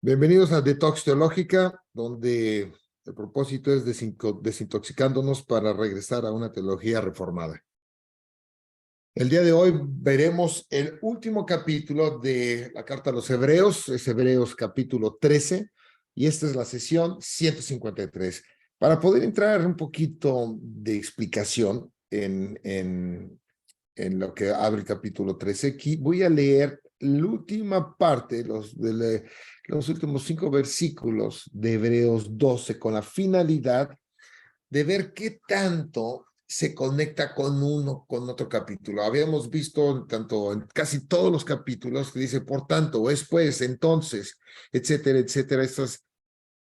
Bienvenidos a Detox Teológica, donde el propósito es desintoxicándonos para regresar a una teología reformada. El día de hoy veremos el último capítulo de la carta a los Hebreos, es Hebreos capítulo 13, y esta es la sesión 153. Para poder entrar un poquito de explicación en lo que abre el capítulo 13, aquí voy a leer la última parte, los últimos 5 versículos de Hebreos 12, con la finalidad de ver qué tanto se conecta con uno, con otro capítulo. Habíamos visto tanto en casi todos los capítulos que dice, por tanto, es pues, entonces, etcétera, etcétera, estas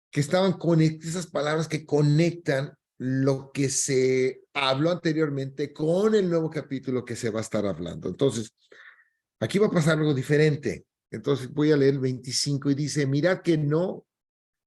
que estaban conectadas, esas palabras que conectan lo que se habló anteriormente con el nuevo capítulo que se va a estar hablando. Entonces, aquí va a pasar algo diferente. Entonces, voy a leer el 25 y dice, mirad que no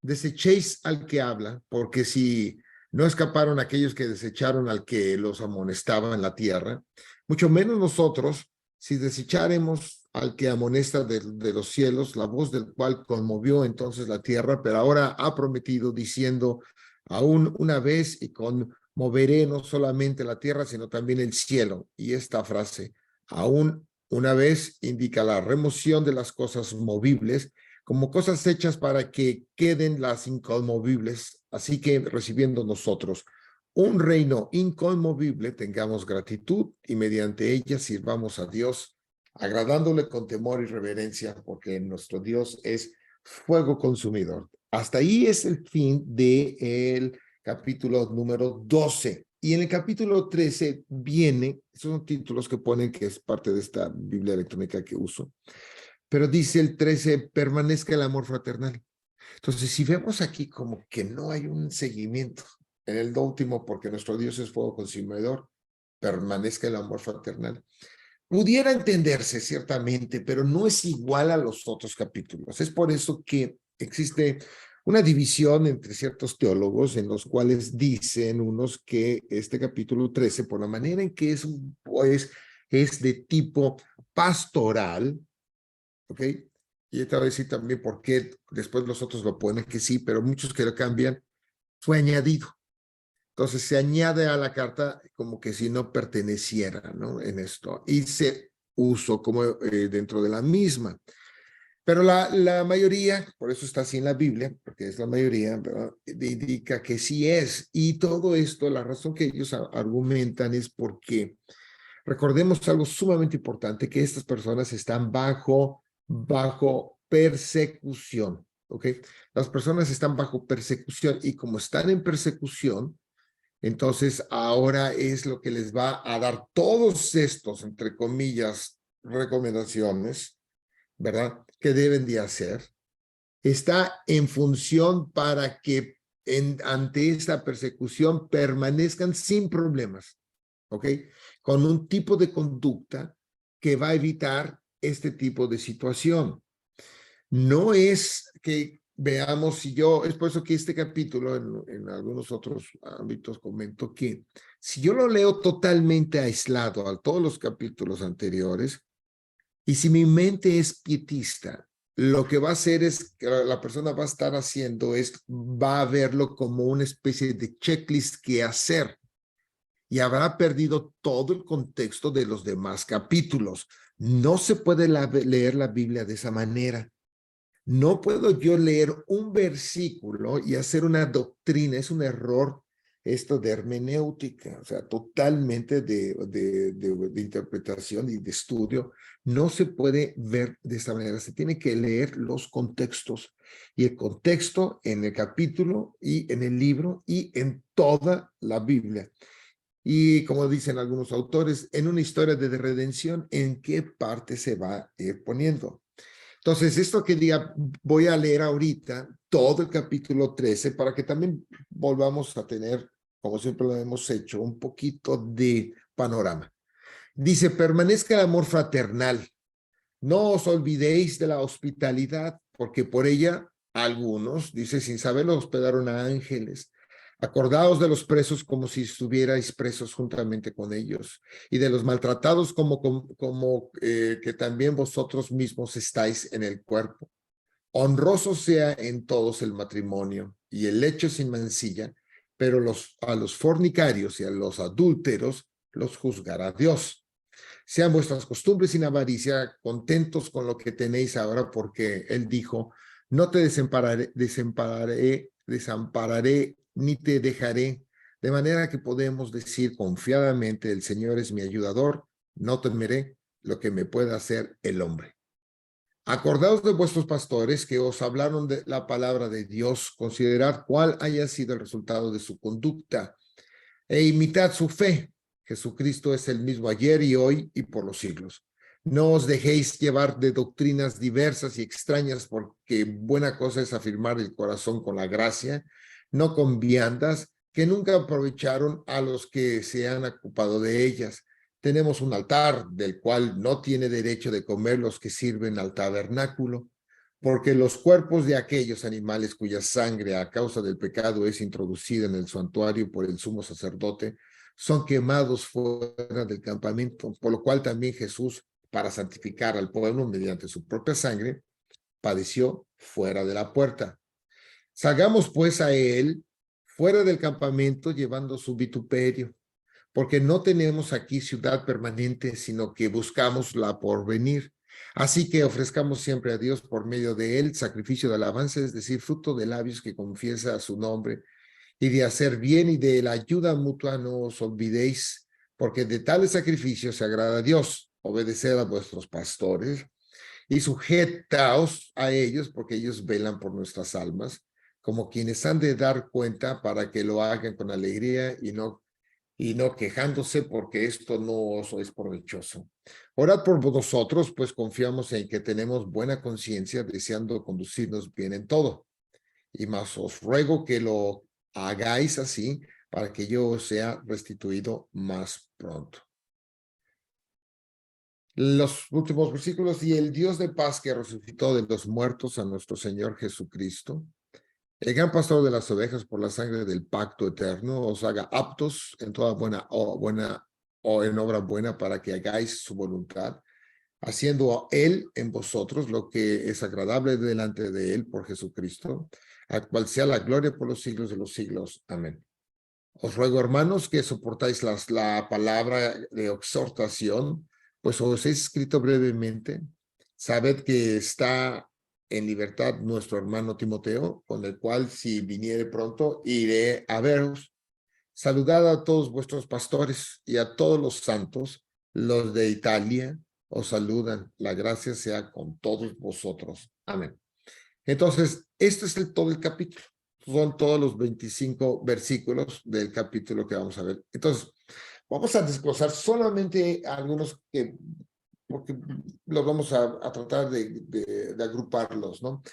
desechéis al que habla, porque si no escaparon aquellos que desecharon al que los amonestaba en la tierra, mucho menos nosotros, si desecharemos al que amonesta de los cielos, la voz del cual conmovió entonces la tierra, pero ahora ha prometido diciendo, aún una vez y conmoveré no solamente la tierra, sino también el cielo. Y esta frase, aún una vez, indica la remoción de las cosas movibles, como cosas hechas para que queden las inconmovibles, así que recibiendo nosotros un reino inconmovible, tengamos gratitud y mediante ella sirvamos a Dios, agradándole con temor y reverencia, porque nuestro Dios es fuego consumidor. Hasta ahí es el fin del capítulo número 12. Y en el capítulo 13 viene, esos son títulos que ponen que es parte de esta Biblia electrónica que uso, pero dice el 13, permanezca el amor fraternal. Entonces, si vemos aquí como que no hay un seguimiento en el último, porque nuestro Dios es fuego consumidor, permanezca el amor fraternal. Pudiera entenderse ciertamente, pero no es igual a los otros capítulos. Es por eso que existe una división entre ciertos teólogos en los cuales dicen unos que este capítulo 13, por la manera en que es, pues, es de tipo pastoral, ¿ok? Y te voy a decir también por qué después los otros lo ponen que sí, pero muchos que lo cambian, fue añadido. Entonces se añade a la carta como que si no perteneciera, ¿no? En esto. Y se usó como dentro de la misma. Pero la mayoría, por eso está así en la Biblia, porque es la mayoría, ¿verdad? Indica que sí es. Y todo esto, la razón que ellos argumentan es porque recordemos algo sumamente importante, que estas personas están bajo persecución, ¿ok? Las personas están bajo persecución y como están en persecución, entonces ahora es lo que les va a dar todos estos, entre comillas, recomendaciones, ¿verdad? Que deben de hacer. Está en función para que ante esta persecución permanezcan sin problemas, ¿ok? Con un tipo de conducta que va a evitar este tipo de situación. No es que veamos si yo, es por eso que este capítulo en algunos otros ámbitos comento que si yo lo leo totalmente aislado a todos los capítulos anteriores y si mi mente es pietista, lo que va a hacer es que la persona va a estar haciendo es, va a verlo como una especie de checklist que hacer y habrá perdido todo el contexto de los demás capítulos. No se puede leer la Biblia de esa manera. No puedo yo leer un versículo y hacer una doctrina, es un error esto de hermenéutica, o sea, totalmente de interpretación y de estudio. No se puede ver de esta manera, se tiene que leer los contextos y el contexto en el capítulo y en el libro y en toda la Biblia. Y como dicen algunos autores, en una historia de redención, ¿en qué parte se va a ir poniendo? Entonces, esto que diga, voy a leer ahorita todo el capítulo 13 para que también volvamos a tener, como siempre lo hemos hecho, un poquito de panorama. Dice, permanezca el amor fraternal. No os olvidéis de la hospitalidad, porque por ella algunos, dice, sin saberlo hospedaron a ángeles. Acordaos de los presos como si estuvierais presos juntamente con ellos, y de los maltratados como que también vosotros mismos estáis en el cuerpo. Honroso sea en todos el matrimonio y el lecho sin mancilla, pero a los fornicarios y a los adúlteros los juzgará Dios. Sean vuestras costumbres sin avaricia, contentos con lo que tenéis ahora, porque él dijo, no te desampararé, ni te dejaré, de manera que podemos decir confiadamente, el Señor es mi ayudador, no temeré lo que me pueda hacer el hombre. Acordaos de vuestros pastores que os hablaron de la palabra de Dios, considerad cuál haya sido el resultado de su conducta e imitad su fe. Jesucristo es el mismo ayer y hoy y por los siglos. No os dejéis llevar de doctrinas diversas y extrañas, porque buena cosa es afirmar el corazón con la gracia, no con viandas que nunca aprovecharon a los que se han ocupado de ellas. Tenemos un altar del cual no tiene derecho de comer los que sirven al tabernáculo, porque los cuerpos de aquellos animales cuya sangre a causa del pecado es introducida en el santuario por el sumo sacerdote, son quemados fuera del campamento, por lo cual también Jesús, para santificar al pueblo mediante su propia sangre, padeció fuera de la puerta. Salgamos pues a él fuera del campamento llevando su vituperio, porque no tenemos aquí ciudad permanente, sino que buscamos la porvenir. Así que ofrezcamos siempre a Dios por medio de él sacrificio de alabanza, es decir, fruto de labios que confiesa su nombre, y de hacer bien y de la ayuda mutua no os olvidéis, porque de tales sacrificios se agrada a Dios. Obedeced a vuestros pastores y sujetaos a ellos, porque ellos velan por nuestras almas, como quienes han de dar cuenta, para que lo hagan con alegría y no quejándose, porque esto no os es provechoso. Orad por nosotros, pues confiamos en que tenemos buena conciencia, deseando conducirnos bien en todo. Y más os ruego que lo hagáis así, para que yo os sea restituido más pronto. Los últimos versículos: y el Dios de paz, que resucitó de los muertos a nuestro Señor Jesucristo, el gran pastor de las ovejas, por la sangre del pacto eterno, os haga aptos en toda buena o en obra buena, para que hagáis su voluntad, haciendo él en vosotros lo que es agradable delante de él por Jesucristo, a cual sea la gloria por los siglos de los siglos. Amén. Os ruego, hermanos, que soportáis la palabra de exhortación, pues os he escrito brevemente. Sabed que está en libertad nuestro hermano Timoteo, con el cual, si viniere pronto, iré a veros. Saludad a todos vuestros pastores y a todos los santos. Los de Italia os saludan. La gracia sea con todos vosotros. Amén. Entonces, este es todo el capítulo. Son todos los 25 versículos del capítulo que vamos a ver. Entonces, vamos a desglosar solamente algunos porque los vamos a tratar de agruparlos, ¿no?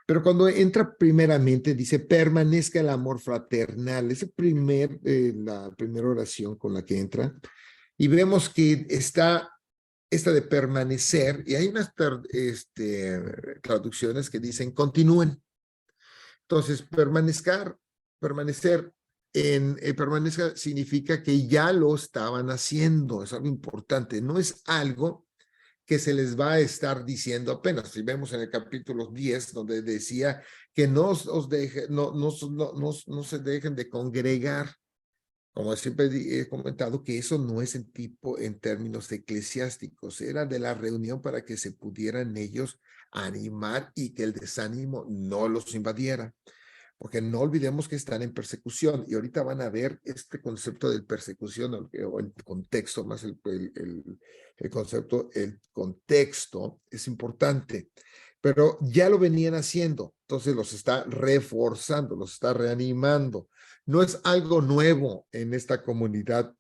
Pero cuando entra primeramente, dice, permanezca el amor fraternal. Es la primera oración con la que entra. Y vemos que está esta de permanecer, y hay unas traducciones que dicen continúen. Entonces, permanecer permanezca significa que ya lo estaban haciendo, es algo importante, no es algo que se les va a estar diciendo apenas. Si vemos en el capítulo 10, donde decía que no se dejen de congregar. Como siempre he comentado, que eso no es en términos eclesiásticos, era de la reunión para que se pudieran ellos animar y que el desánimo no los invadiera. Porque no olvidemos que están en persecución, y ahorita van a ver este concepto de persecución, o el contexto, más el concepto, el contexto es importante, pero ya lo venían haciendo, entonces los está reforzando, los está reanimando. No es algo nuevo en esta comunidad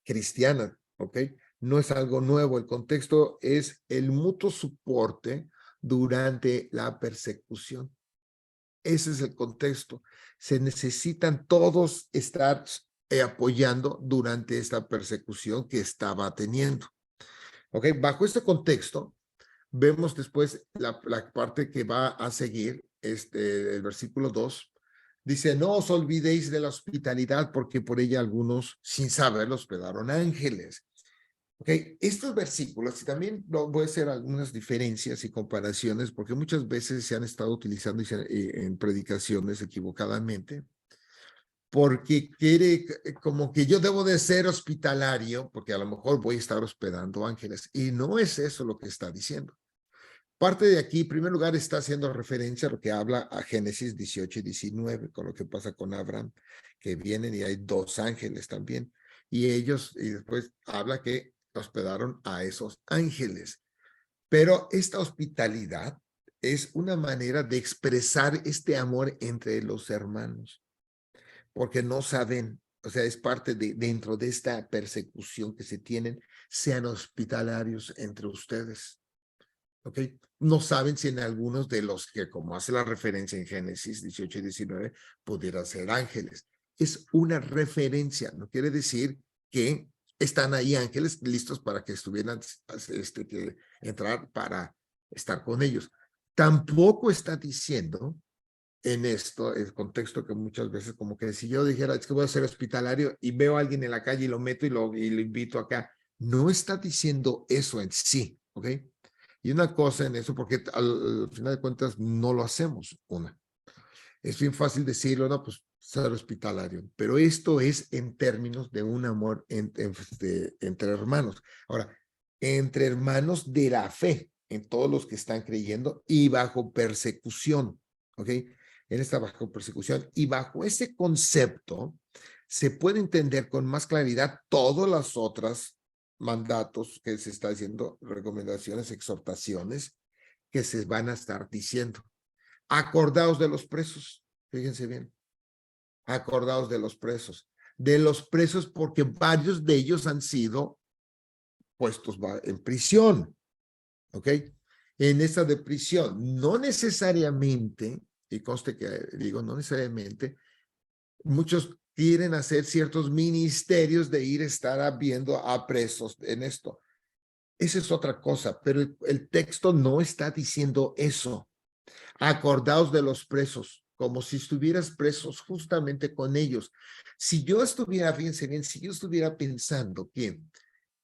cristiana, ¿ok? No es algo nuevo, el contexto es el mutuo soporte durante la persecución. Ese es el contexto. Se necesitan todos estar apoyando durante esta persecución que estaba teniendo. ¿Ok? Bajo este contexto, vemos después la parte que va a seguir, el versículo 2. Dice, no os olvidéis de la hospitalidad, porque por ella algunos, sin saberlo, hospedaron ángeles. Ok, estos versículos, y también voy a hacer algunas diferencias y comparaciones, porque muchas veces se han estado utilizando en predicaciones equivocadamente, porque quiere como que yo debo de ser hospitalario, porque a lo mejor voy a estar hospedando ángeles, y no es eso lo que está diciendo. Parte de aquí, en primer lugar, está haciendo referencia a lo que habla a Génesis 18 y 19, con lo que pasa con Abraham, que vienen y hay dos ángeles también, y ellos, y después habla que hospedaron a esos ángeles. Pero esta hospitalidad es una manera de expresar este amor entre los hermanos, porque no saben, o sea, es parte de dentro de esta persecución que se tienen, sean hospitalarios entre ustedes. ¿Ok? No saben si en algunos de los que, como hace la referencia en Génesis 18 y 19, pudieran ser ángeles. Es una referencia, no quiere decir que están ahí ángeles listos para que estuvieran, que entrar para estar con ellos. Tampoco está diciendo en esto, el contexto que muchas veces como que si yo dijera, es que voy a ser hospitalario y veo a alguien en la calle y lo meto y lo invito acá, no está diciendo eso en sí, ¿ok? Y una cosa en eso, porque al final de cuentas no lo hacemos, una. Es bien fácil decirlo, no, pues ser hospitalario, pero esto es en términos de un amor entre hermanos. Ahora, entre hermanos de la fe, en todos los que están creyendo y bajo persecución, ¿ok? En esta bajo persecución y bajo ese concepto se puede entender con más claridad todas las otras mandatos que se está diciendo, recomendaciones, exhortaciones que se van a estar diciendo. Acordaos de los presos, fíjense bien, acordaos de los presos porque varios de ellos han sido puestos en prisión, ¿ok? En esta de prisión, no necesariamente, y conste que digo no necesariamente, muchos quieren hacer ciertos ministerios de ir a estar viendo a presos en esto. Esa es otra cosa, pero el texto no está diciendo eso. Acordaos de los presos, como si estuvieras presos justamente con ellos. Si yo estuviera, fíjense bien, si yo estuviera pensando que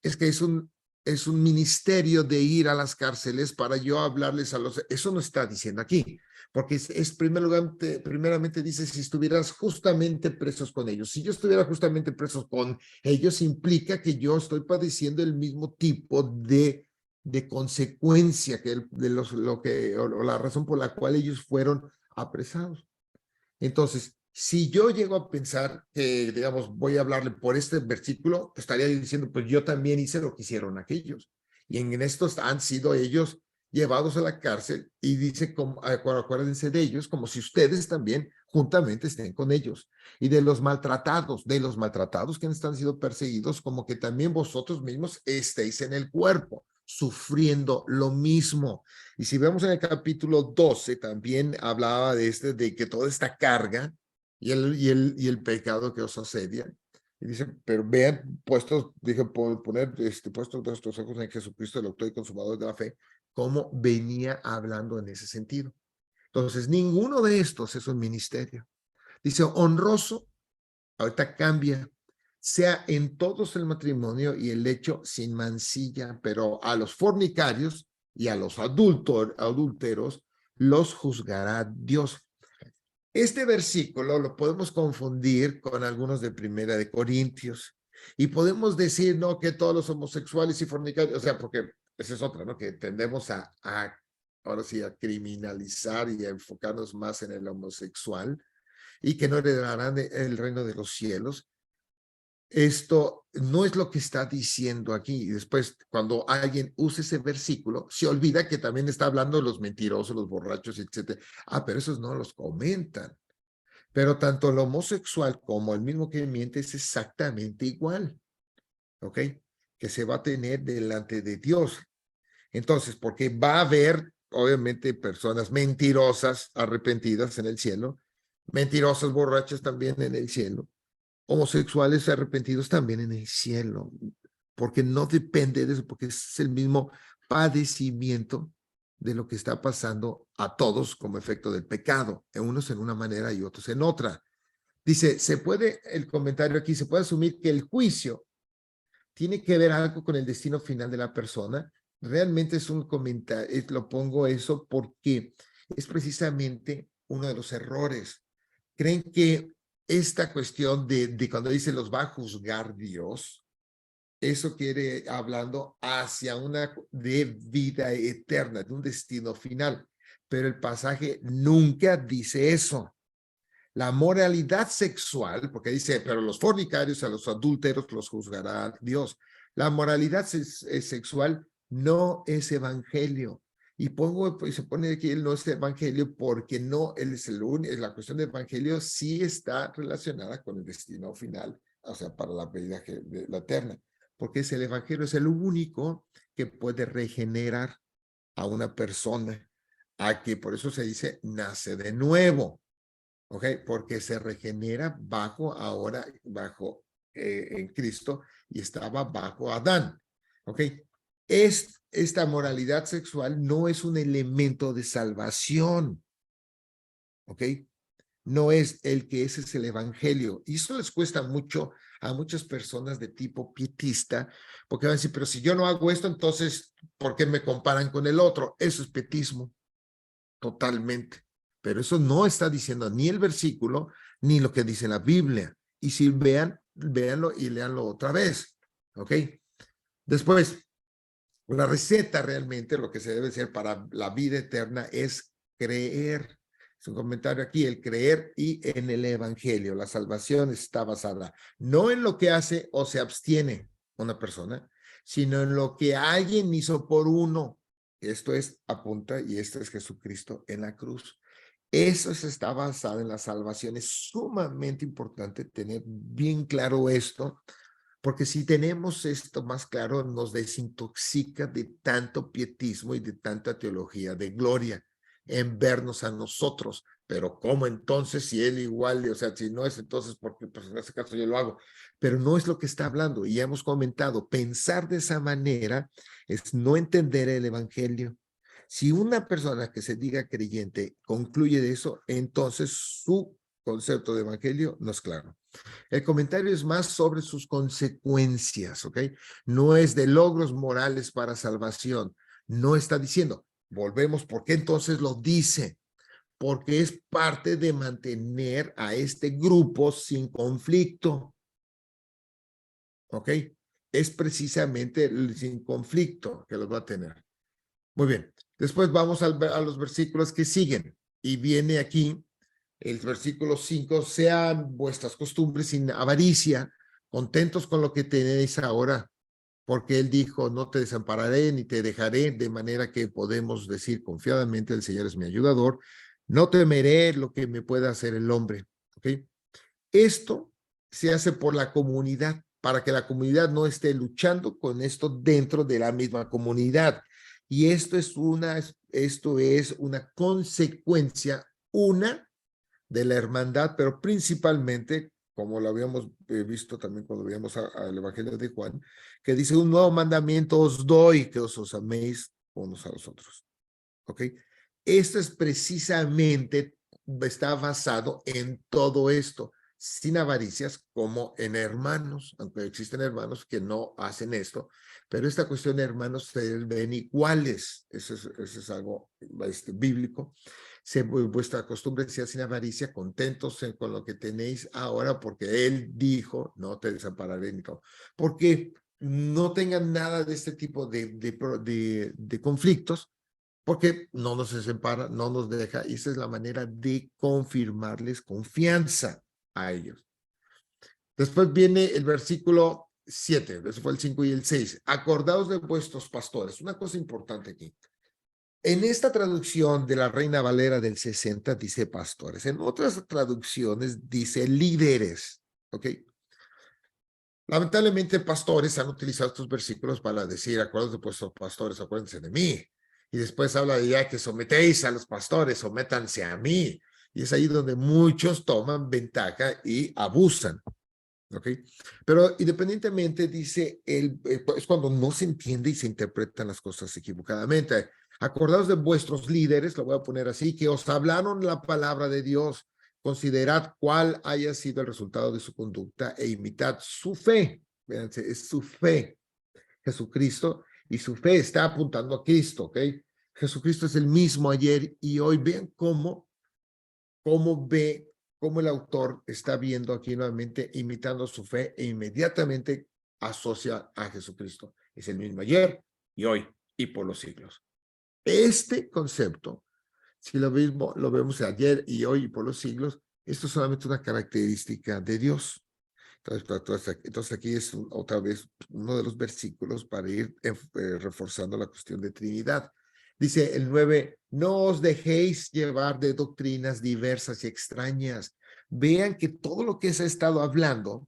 es que es un ministerio de ir a las cárceles para yo hablarles a los... Eso no está diciendo aquí, porque primeramente dice si estuvieras justamente presos con ellos. Si yo estuviera justamente presos con ellos, implica que yo estoy padeciendo el mismo tipo de consecuencia que o la razón por la cual ellos fueron apresados. Entonces, si yo llego a pensar que, digamos, voy a hablarle por este versículo, estaría diciendo, pues yo también hice lo que hicieron aquellos. Y en estos han sido ellos llevados a la cárcel y dice, acuérdense de ellos, como si ustedes también juntamente estén con ellos. Y de los maltratados que han sido perseguidos, como que también vosotros mismos estéis en el cuerpo, sufriendo lo mismo. Y si vemos en el capítulo 12, también hablaba de que toda esta carga y el pecado que os asedia. Y dice, pero vean, puestos nuestros ojos en Jesucristo, el autor y consumador de la fe, cómo venía hablando en ese sentido. Entonces, ninguno de estos es un ministerio. Dice, honroso, ahorita cambia, sea en todos el matrimonio y el hecho sin mancilla, pero a los fornicarios y a los adúlteros los juzgará Dios. Este versículo lo podemos confundir con algunos de Primera de Corintios y podemos decir, no, que todos los homosexuales y fornicarios, o sea, porque esa es otra, ¿no? Que tendemos ahora sí, a criminalizar y a enfocarnos más en el homosexual y que no heredarán el reino de los cielos. Esto no es lo que está diciendo aquí. Y después, cuando alguien usa ese versículo, se olvida que también está hablando de los mentirosos, los borrachos, etc. Ah, pero esos no los comentan. Pero tanto el homosexual como el mismo que miente es exactamente igual, ¿ok? Que se va a tener delante de Dios. Entonces, porque va a haber, obviamente, personas mentirosas, arrepentidas en el cielo, mentirosas, borrachas también en el cielo, homosexuales arrepentidos también en el cielo, porque no depende de eso, porque es el mismo padecimiento de lo que está pasando a todos como efecto del pecado, unos en una manera y otros en otra. Dice, el comentario aquí, se puede asumir que el juicio tiene que ver algo con el destino final de la persona. Realmente es un comentario, lo pongo eso porque es precisamente uno de los errores. Creen que esta cuestión de cuando dice los va a juzgar Dios, eso quiere hablando hacia una de vida eterna, de un destino final. Pero el pasaje nunca dice eso. La moralidad sexual, porque dice, pero los fornicarios, a los adúlteros los juzgará Dios. La moralidad sexual no es evangelio. Y se pone aquí, él no es evangelio porque no, él es el único, la cuestión del evangelio sí está relacionada con el destino final, o sea, para la vida la eterna, porque es el evangelio, es el único que puede regenerar a una persona, a que por eso se dice nace de nuevo. ¿Ok? Porque se regenera bajo en Cristo y estaba bajo Adán. ¿Ok? Esta moralidad sexual no es un elemento de salvación. ¿Ok? No es el que ese es el evangelio. Y eso les cuesta mucho a muchas personas de tipo pietista, porque van a decir, pero si yo no hago esto, entonces, ¿por qué me comparan con el otro? Eso es pietismo. Totalmente. Pero eso no está diciendo ni el versículo, ni lo que dice la Biblia. Y si véanlo y léanlo otra vez. ¿Ok? Después, la receta realmente, lo que se debe hacer para la vida eterna es creer. Es un comentario aquí, el creer y en el evangelio. La salvación está basada no en lo que hace o se abstiene una persona, sino en lo que alguien hizo por uno. Esto es apunta y esto es Jesucristo en la cruz. Eso está basado en la salvación. Es sumamente importante tener bien claro esto, porque si tenemos esto más claro, nos desintoxica de tanto pietismo y de tanta teología de gloria en vernos a nosotros. Pero ¿cómo entonces si él igual, o sea, si no es entonces, porque pues en ese caso yo lo hago? Pero no es lo que está hablando. Y ya hemos comentado, pensar de esa manera es no entender el evangelio. Si una persona que se diga creyente concluye de eso, entonces su concepto de evangelio no es claro. El comentario es más sobre sus consecuencias, ¿ok? No es de logros morales para salvación. No está diciendo, volvemos, ¿por qué entonces lo dice? Porque es parte de mantener a este grupo sin conflicto, ¿ok? Es precisamente el sin conflicto que los va a tener. Muy bien. Después vamos a los versículos que siguen. Y viene aquí el versículo 5, sean vuestras costumbres sin avaricia, contentos con lo que tenéis ahora, porque él dijo, no te desampararé ni te dejaré, de manera que podemos decir confiadamente, el Señor es mi ayudador, no temeré lo que me pueda hacer el hombre. ¿Ok? Esto se hace por la comunidad, para que la comunidad no esté luchando con esto dentro de la misma comunidad. Y esto es una consecuencia, una de la hermandad, pero principalmente, como lo habíamos visto también cuando veíamos al Evangelio de Juan, que dice, un nuevo mandamiento os doy, que os améis unos a los otros. ¿Ok? Esto es precisamente, está basado en todo esto, sin avaricias, como en hermanos, aunque existen hermanos que no hacen esto, pero esta cuestión de hermanos se ven iguales, eso es algo bíblico. Vuestra costumbre sea sin avaricia, contentos con lo que tenéis ahora, porque él dijo, no te desampararé ni todo. Porque no tengan nada de este tipo de conflictos, porque no nos separa, no nos deja, y esa es la manera de confirmarles confianza a ellos. Después viene el versículo 7, eso fue el 5 y el 6. Acordaos de vuestros pastores. Una cosa importante aquí. En esta traducción de la Reina Valera del 60 dice pastores. En otras traducciones dice líderes. ¿Ok? Lamentablemente, pastores han utilizado estos versículos para decir, acuérdense de vuestros pastores, acuérdense de mí. Y después habla de ya que sometéis a los pastores, sométanse a mí. Y es ahí donde muchos toman ventaja y abusan. ¿Ok? Pero independientemente dice, es cuando no se entiende y se interpretan las cosas equivocadamente. Acordaos de vuestros líderes, lo voy a poner así, que os hablaron la palabra de Dios. Considerad cuál haya sido el resultado de su conducta e imitad su fe. Véanse, es su fe, Jesucristo, y su fe está apuntando a Cristo, ¿ok? Jesucristo es el mismo ayer y hoy. Vean cómo el autor está viendo aquí nuevamente, imitando su fe e inmediatamente asocia a Jesucristo. Es el mismo ayer y hoy y por los siglos. Este concepto, si lo vemos ayer y hoy y por los siglos, esto es solamente una característica de Dios. Entonces aquí es otra vez uno de los versículos para ir reforzando la cuestión de Trinidad. Dice el 9, no os dejéis llevar de doctrinas diversas y extrañas. Vean que todo lo que se ha estado hablando,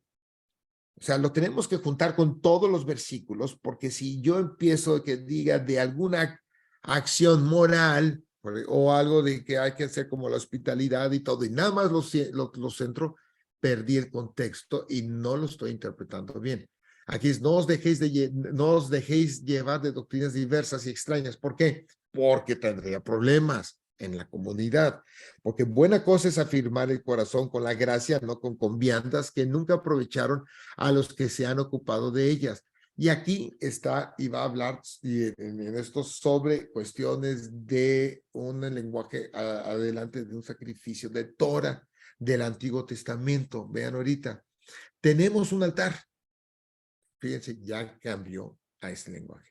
o sea, lo tenemos que juntar con todos los versículos, porque si yo empiezo que diga de alguna acción moral o algo de que hay que hacer como la hospitalidad y todo, y nada más lo centro, perdí el contexto y no lo estoy interpretando bien. Aquí es, no os dejéis llevar de doctrinas diversas y extrañas. ¿Por qué? Porque tendría problemas en la comunidad. Porque buena cosa es afirmar el corazón con la gracia, no con viandas que nunca aprovecharon a los que se han ocupado de ellas. Y aquí está y va a hablar en esto sobre cuestiones de un lenguaje adelante de un sacrificio de Torah del Antiguo Testamento. Vean ahorita, tenemos un altar. Fíjense, ya cambió a este lenguaje.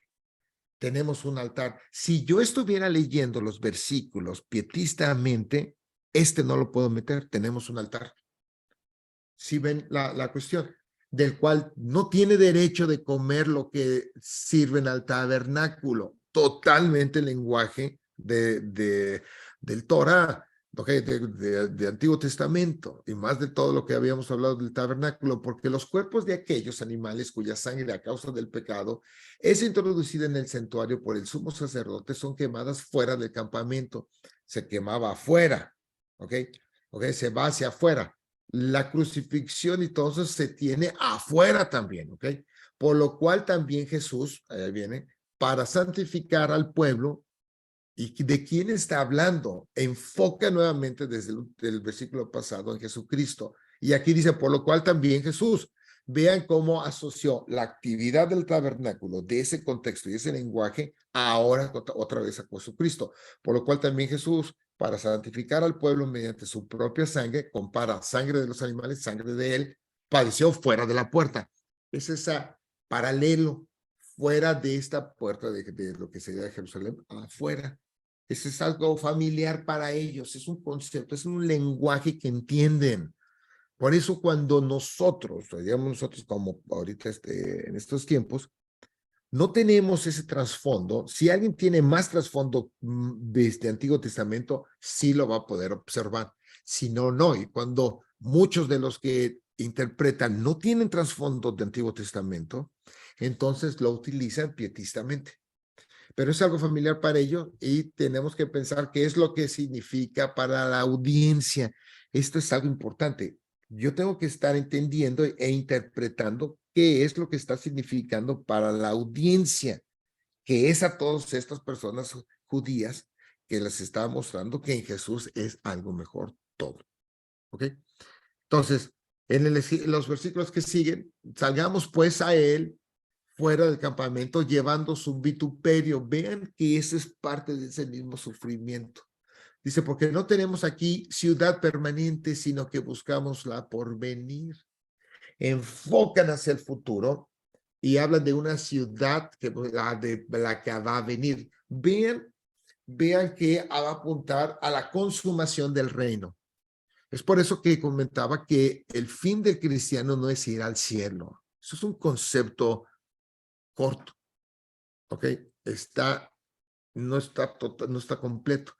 Tenemos un altar. Si yo estuviera leyendo los versículos pietistamente, no lo puedo meter. Tenemos un altar. Si ven la cuestión, del cual no tiene derecho de comer lo que sirven al tabernáculo. Totalmente el lenguaje del Torah, okay, de Antiguo Testamento, y más de todo lo que habíamos hablado del tabernáculo, porque los cuerpos de aquellos animales cuya sangre a causa del pecado es introducida en el santuario por el sumo sacerdote son quemadas fuera del campamento. Se quemaba afuera, ¿ok? Se va hacia afuera. La crucifixión entonces se tiene afuera también, ¿ok? Por lo cual también Jesús, ahí viene, para santificar al pueblo. ¿Y de quién está hablando? Enfoca nuevamente desde el versículo pasado en Jesucristo. Y aquí dice, por lo cual también Jesús. Vean cómo asoció la actividad del tabernáculo de ese contexto y ese lenguaje ahora otra vez a Jesucristo. Por lo cual también Jesús, para santificar al pueblo mediante su propia sangre, compara sangre de los animales, sangre de él, padeció fuera de la puerta. Es ese paralelo fuera de esta puerta de lo que sería Jerusalén, afuera. Eso es algo familiar para ellos, es un concepto, es un lenguaje que entienden. Por eso cuando nosotros, digamos nosotros como ahorita en estos tiempos, no tenemos ese trasfondo. Si alguien tiene más trasfondo de este Antiguo Testamento, sí lo va a poder observar. Si no, no. Y cuando muchos de los que interpretan no tienen trasfondo de Antiguo Testamento, entonces lo utilizan pietistamente. Pero es algo familiar para ellos y tenemos que pensar qué es lo que significa para la audiencia. Esto es algo importante. Yo tengo que estar entendiendo e interpretando qué es lo que está significando para la audiencia, que es a todas estas personas judías que les está mostrando que en Jesús es algo mejor todo. ¿Ok? Entonces, los versículos que siguen, salgamos pues a él fuera del campamento llevando su vituperio. Vean que eso es parte de ese mismo sufrimiento. Dice, porque no tenemos aquí ciudad permanente, sino que buscamos la porvenir. Enfocan hacia el futuro y hablan de una ciudad de la que va a venir. Vean que va a apuntar a la consumación del reino. Es por eso que comentaba que el fin del cristiano no es ir al cielo. Eso es un concepto corto, ¿ok? No está completo.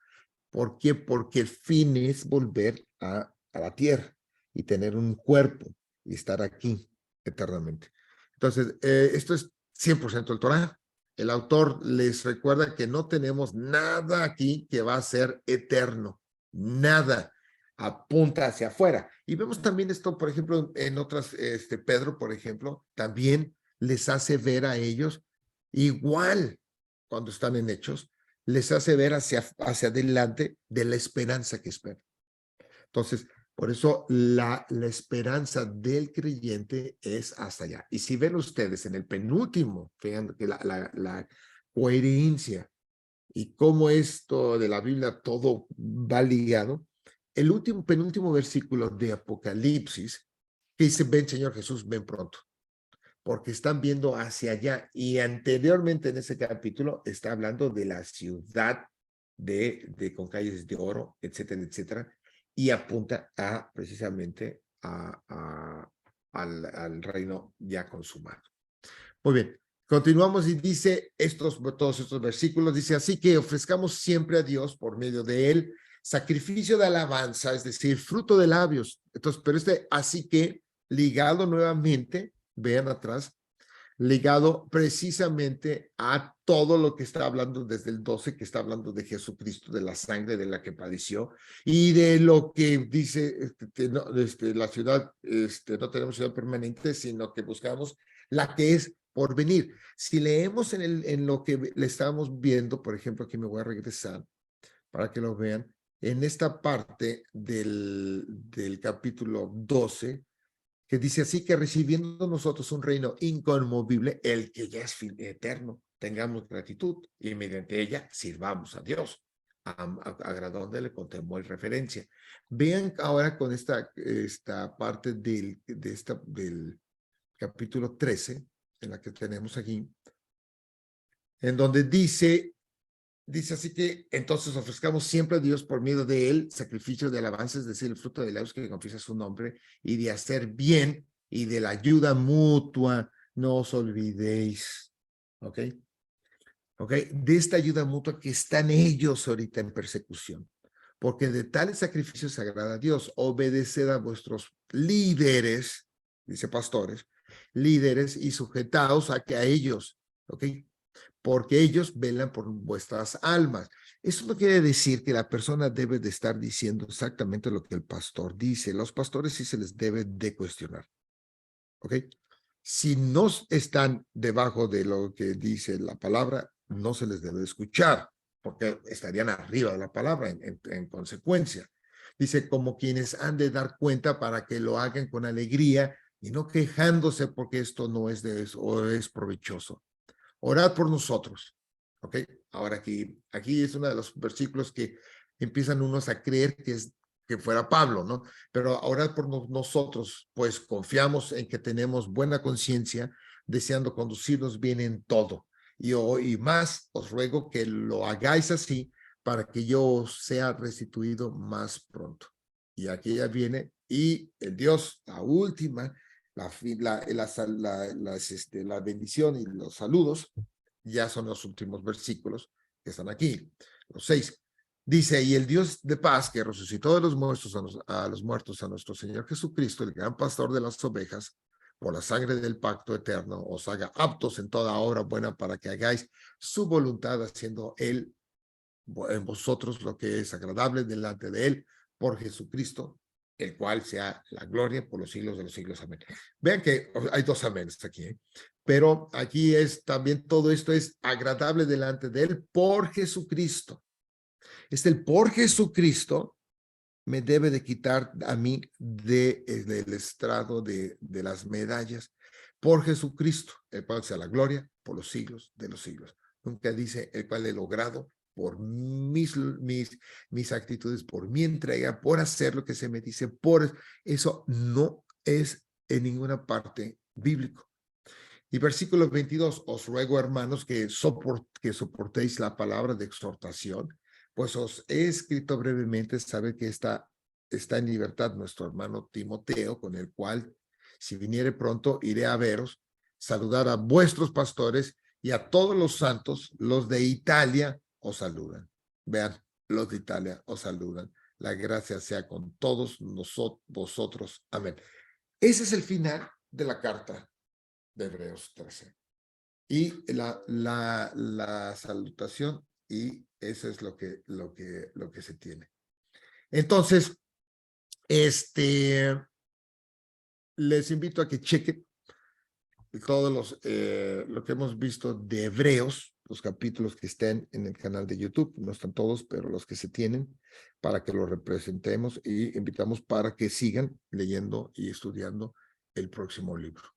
¿Por qué? Porque el fin es volver a la tierra y tener un cuerpo y estar aquí eternamente. Entonces, esto es 100% el Torah. El autor les recuerda que no tenemos nada aquí que va a ser eterno. Nada apunta hacia afuera. Y vemos también esto, por ejemplo, en otras, Pedro, por ejemplo, también les hace ver a ellos igual cuando están en Hechos, les hace ver hacia adelante de la esperanza que espera. Entonces, Por eso la esperanza del creyente es hasta allá. Y si ven ustedes en el penúltimo, fíjense que la coherencia y cómo esto de la Biblia todo va ligado, el penúltimo versículo de Apocalipsis, que dice, ven Señor Jesús, ven pronto, porque están viendo hacia allá. Y anteriormente en ese capítulo está hablando de la ciudad con calles de oro, etcétera, etcétera, y apunta a precisamente al reino ya consumado. Muy bien, continuamos y dice todos estos versículos, dice, así que ofrezcamos siempre a Dios por medio de él sacrificio de alabanza, es decir, fruto de labios. Entonces, pero así que ligado nuevamente, vean atrás, ligado precisamente a todo lo que está hablando desde el 12, que está hablando de Jesucristo, de la sangre de la que padeció, y de lo que dice no, la ciudad, no tenemos ciudad permanente, sino que buscamos la que es por venir. Si leemos en lo que le estábamos viendo, por ejemplo, aquí me voy a regresar para que lo vean, en esta parte del capítulo 12, que dice así que recibiendo nosotros un reino inconmovible, el que ya es eterno, tengamos gratitud y mediante ella sirvamos a Dios, agradándole con temor y referencia. Vean ahora con esta parte del capítulo 13, en la que tenemos aquí, en donde dice así que entonces ofrezcamos siempre a Dios por medio de él sacrificio de alabanza, es decir, el fruto de labios que confiesa su nombre, y de hacer bien y de la ayuda mutua, no os olvidéis. ¿Ok? ¿Ok? De esta ayuda mutua que están ellos ahorita en persecución. Porque de tales sacrificios se agrada a Dios. Obedeced a vuestros líderes, dice pastores, líderes, y sujetaos a que a ellos, ¿ok? Porque ellos velan por vuestras almas. Eso no quiere decir que la persona debe de estar diciendo exactamente lo que el pastor dice. Los pastores sí se les debe de cuestionar, ¿ok? Si no están debajo de lo que dice la palabra, no se les debe escuchar, porque estarían arriba de la palabra en consecuencia. Dice, como quienes han de dar cuenta para que lo hagan con alegría y no quejándose porque esto no es de eso o es provechoso. Orad por nosotros. ¿Ok? Ahora aquí es uno de los versículos que empiezan unos a creer que fuera Pablo, ¿no? Pero orad por nosotros, pues confiamos en que tenemos buena conciencia, deseando conducirnos bien en todo. Y más os ruego que lo hagáis así para que yo sea restituido más pronto. Y aquí ya viene, y el Dios, la última, la bendición y los saludos, ya son los últimos versículos que están aquí, los 6. Dice, y el Dios de paz que resucitó de los muertos a los muertos a nuestro Señor Jesucristo, el gran pastor de las ovejas, por la sangre del pacto eterno, os haga aptos en toda obra buena para que hagáis su voluntad, haciendo Él en vosotros lo que es agradable delante de Él, por Jesucristo, el cual sea la gloria por los siglos de los siglos. Amén. Vean que hay dos aménes aquí, ¿eh? Pero aquí es también todo esto es agradable delante de Él por Jesucristo. El por Jesucristo me debe de quitar a mí del estrado de las medallas. Por Jesucristo, el cual sea la gloria por los siglos de los siglos. Nunca dice el cual he logrado por mis actitudes, por mi entrega, por hacer lo que se me dice, por eso no es en ninguna parte bíblico. Y versículo 22, os ruego, hermanos, que soportéis la palabra de exhortación, pues os he escrito brevemente, sabe que está en libertad nuestro hermano Timoteo, con el cual, si viniere pronto, iré a veros, saludar a vuestros pastores y a todos los santos, los de Italia os saludan. Vean, los de Italia os saludan. La gracia sea con todos vosotros. Amén. Ese es el final de la carta de Hebreos 13. Y la salutación, y eso es lo que se tiene. Entonces, les invito a que chequen todos lo que hemos visto de Hebreos, los capítulos que estén en el canal de YouTube. No están todos, pero los que se tienen, para que los representemos y invitamos para que sigan leyendo y estudiando el próximo libro.